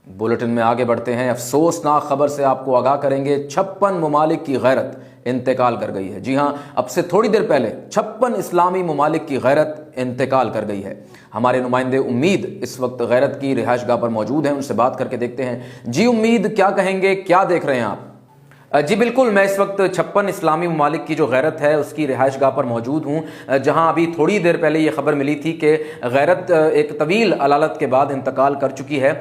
Bulletin में आगे बढ़ते हैं। अफसोसनाक खबर से आपको आगाह करेंगे। 56 ममालिक की गैरत इंतकाल कर गई है। जी हां, अब से थोड़ी देर पहले 56 इस्लामी ममालिक की गैरत इंतकाल कर गई है। हमारे नुमाइंदे उम्मीद इस वक्त गैरत की रिहाइशगाह पर मौजूद हैं, उनसे बात करके देखते हैं। जी उम्मीद, क्या कहेंगे, क्या देख रहे हैं आप? जी बिल्कुल, मैं इस वक्त 56 इस्लामी ममालिक की जो गैरत है उसकी रिहाइशगाह पर मौजूद हूँ, जहाँ अभी थोड़ी देर पहले ये खबर मिली थी कि गैरत एक तवील अलालत के बाद इंतकाल कर चुकी है।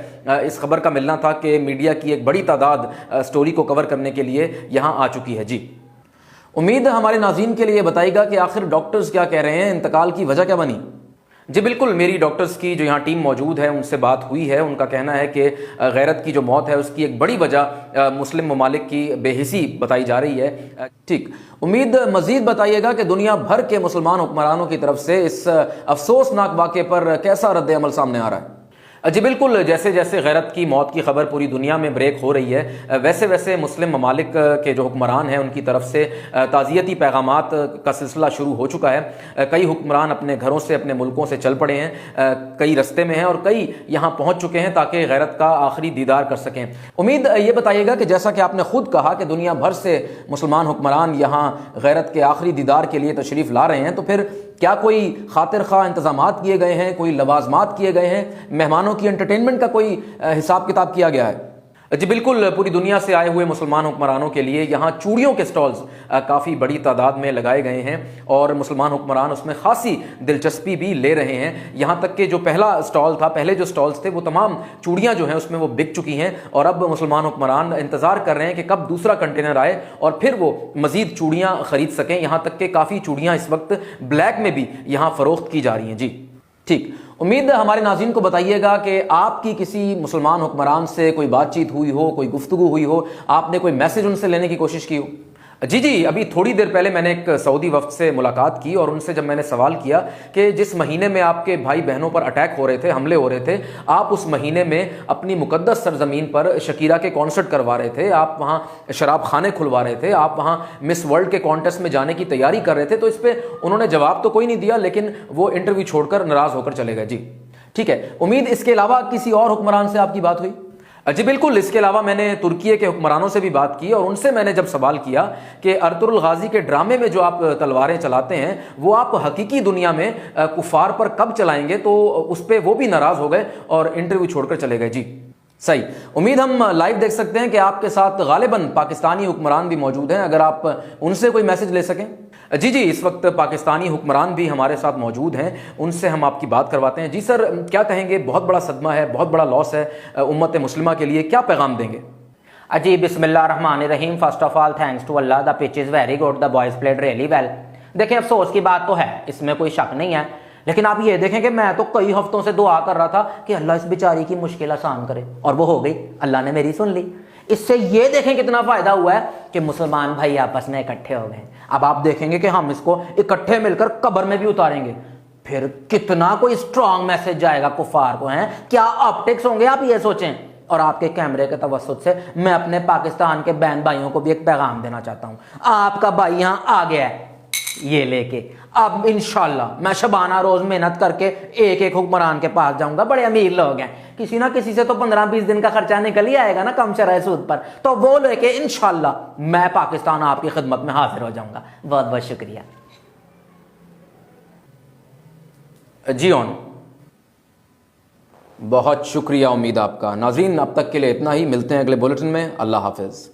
इस खबर का मिलना था कि मीडिया की एक बड़ी तादाद स्टोरी को कवर करने के लिए यहाँ आ चुकी है। जी उम्मीद हमारे नाज़रीन के लिए बताइएगा कि आखिर डॉक्टर्स क्या कह रहे हैं, इंतकाल की वजह क्या बनी? जी बिल्कुल, मेरी डॉक्टर्स की जो यहाँ टीम मौजूद है उनसे बात हुई है। उनका कहना है कि गैरत की जो मौत है उसकी एक बड़ी वजह मुस्लिम ममालिक की बेहिसी बताई जा रही है। ठीक, उम्मीद मज़ीद बताइएगा कि दुनिया भर के मुसलमान हुक्मरानों की तरफ से इस अफसोसनाक वाक़े पर कैसा रद्द अमल सामने आ रहा है? जी बिल्कुल, जैसे जैसे गैरत की मौत की खबर पूरी दुनिया में ब्रेक हो रही है, वैसे वैसे मुस्लिम ममालिक के जो हुक्मरान हैं उनकी तरफ से ताज़ियती पैगामात का सिलसिला शुरू हो चुका है। कई हुक्मरान अपने घरों से, अपने मुल्कों से चल पड़े हैं, कई रस्ते में हैं और कई यहाँ पहुँच चुके हैं ताकि गैरत का आखिरी दीदार कर सकें। उम्मीद ये बताइएगा कि जैसा कि आपने खुद कहा कि दुनिया भर से मुसलमान हुक्मरान यहाँ गैरत के आखिरी दीदार के लिए तशरीफ़ ला रहे हैं, तो फिर क्या कोई खातिर खा इंतजामात किए गए हैं, कोई लवाजमात किए गए हैं, मेहमानों की एंटरटेनमेंट का कोई हिसाब किताब किया गया है? जी बिल्कुल, पूरी दुनिया से आए हुए मुसलमान हुक्मरानों के लिए यहाँ चूड़ियों के स्टॉल्स काफ़ी बड़ी तादाद में लगाए गए हैं और मुसलमान हुक्मरान उसमें खासी दिलचस्पी भी ले रहे हैं। यहाँ तक कि जो पहला स्टॉल था, पहले जो स्टॉल्स थे, वो तमाम चूड़ियाँ जो हैं उसमें वो बिक चुकी हैं और अब मुसलमान हुक्मरान इंतज़ार कर रहे हैं कि कब दूसरा कंटेनर आए और फिर वो मज़ीद चूड़ियाँ ख़रीद सकें। यहाँ तक कि काफ़ी चूड़ियाँ इस वक्त ब्लैक में भी यहाँ फ़रोख्त की जा रही हैं। जी ठीक, उम्मीद हमारे नाज़रीन को बताइएगा कि आपकी किसी मुसलमान हुक्मरान से कोई बातचीत हुई हो, कोई गुफ्तगू हुई हो, आपने कोई मैसेज उनसे लेने की कोशिश की हो। जी, अभी थोड़ी देर पहले मैंने एक सऊदी वफ्द से मुलाकात की और उनसे जब मैंने सवाल किया कि जिस महीने में आपके भाई बहनों पर अटैक हो रहे थे, हमले हो रहे थे, आप उस महीने में अपनी मुकद्दस सरजमीन पर शकीरा के कॉन्सर्ट करवा रहे थे, आप वहाँ शराब खाने खुलवा रहे थे, आप वहाँ मिस वर्ल्ड के कॉन्टेस्ट में जाने की तैयारी कर रहे थे, तो इस पर उन्होंने जवाब तो कोई नहीं दिया, लेकिन वो इंटरव्यू छोड़कर नाराज़ होकर चले गए। जी ठीक है, उम्मीद इसके अलावा किसी और हुक्मरान से आपकी बात हुई? जी बिल्कुल, इसके अलावा मैंने तुर्की के हुक्मरानों से भी बात की और उनसे मैंने जब सवाल किया कि अर्तुगरुल गाजी के ड्रामे में जो आप तलवारें चलाते हैं वो आप हकीकी दुनिया में कुफार पर कब चलाएंगे, तो उस पर वो भी नाराज़ हो गए और इंटरव्यू छोड़कर चले गए। जी सही, उम्मीद हम लाइव देख सकते हैं कि आपके साथ गालिबन पाकिस्तानी हुक्मरान भी मौजूद हैं, अगर आप उनसे कोई मैसेज ले सकें। जी, इस वक्त पाकिस्तानी हुक्मरान भी हमारे साथ मौजूद हैं, उनसे हम आपकी बात करवाते हैं। जी सर, क्या कहेंगे? बहुत बड़ा सदमा है, बहुत बड़ा लॉस है उम्मत मुस्लिमा के लिए, क्या पैगाम देंगे? जी बिस्मिल्लाहिर्रहमानिर्रहीम। First of all thanks to Allah, the pitch is very good, the boys played really well. देखिए, अफसोस की बात तो है, इसमें कोई शक नहीं है, लेकिन आप ये देखें कि मैं तो कई हफ्तों से दुआ कर रहा था कि अल्लाह इस बेचारी की मुश्किल आसान करे, और वो हो गई, अल्लाह ने मेरी सुन ली। इससे ये देखें कितना फायदा हुआ है कि मुसलमान भाई आपस में इकट्ठे हो गए। अब आप देखेंगे कि हम इसको इकट्ठे मिलकर कब्र में भी उतारेंगे, फिर कितना कोई स्ट्रांग मैसेज जाएगा कुफार को। हैं क्या ऑप्टिक्स होंगे, आप ये सोचें। और आपके कैमरे के तवस्सुत से मैं अपने पाकिस्तान के बहन भाइयों को भी एक पैगाम देना चाहता हूं। आपका भाई यहां आ गया है ये लेके, अब इंशाल्लाह मैं शबाना रोज मेहनत करके एक एक हुक्मरान के पास जाऊंगा। बड़े अमीर लोग हैं, किसी ना किसी से तो 15-20 दिन का खर्चा निकल ही आएगा ना, कम शरह सूद पर, तो वो लेके इंशाल्लाह मैं पाकिस्तान आपकी खिदमत में हाजिर हो जाऊंगा। बहुत बहुत शुक्रिया। जी ऑन, बहुत शुक्रिया, उम्मीद आपका। नाज़रीन, अब तक के लिए इतना ही, मिलते हैं अगले बुलेटिन में। अल्लाह हाफिज़।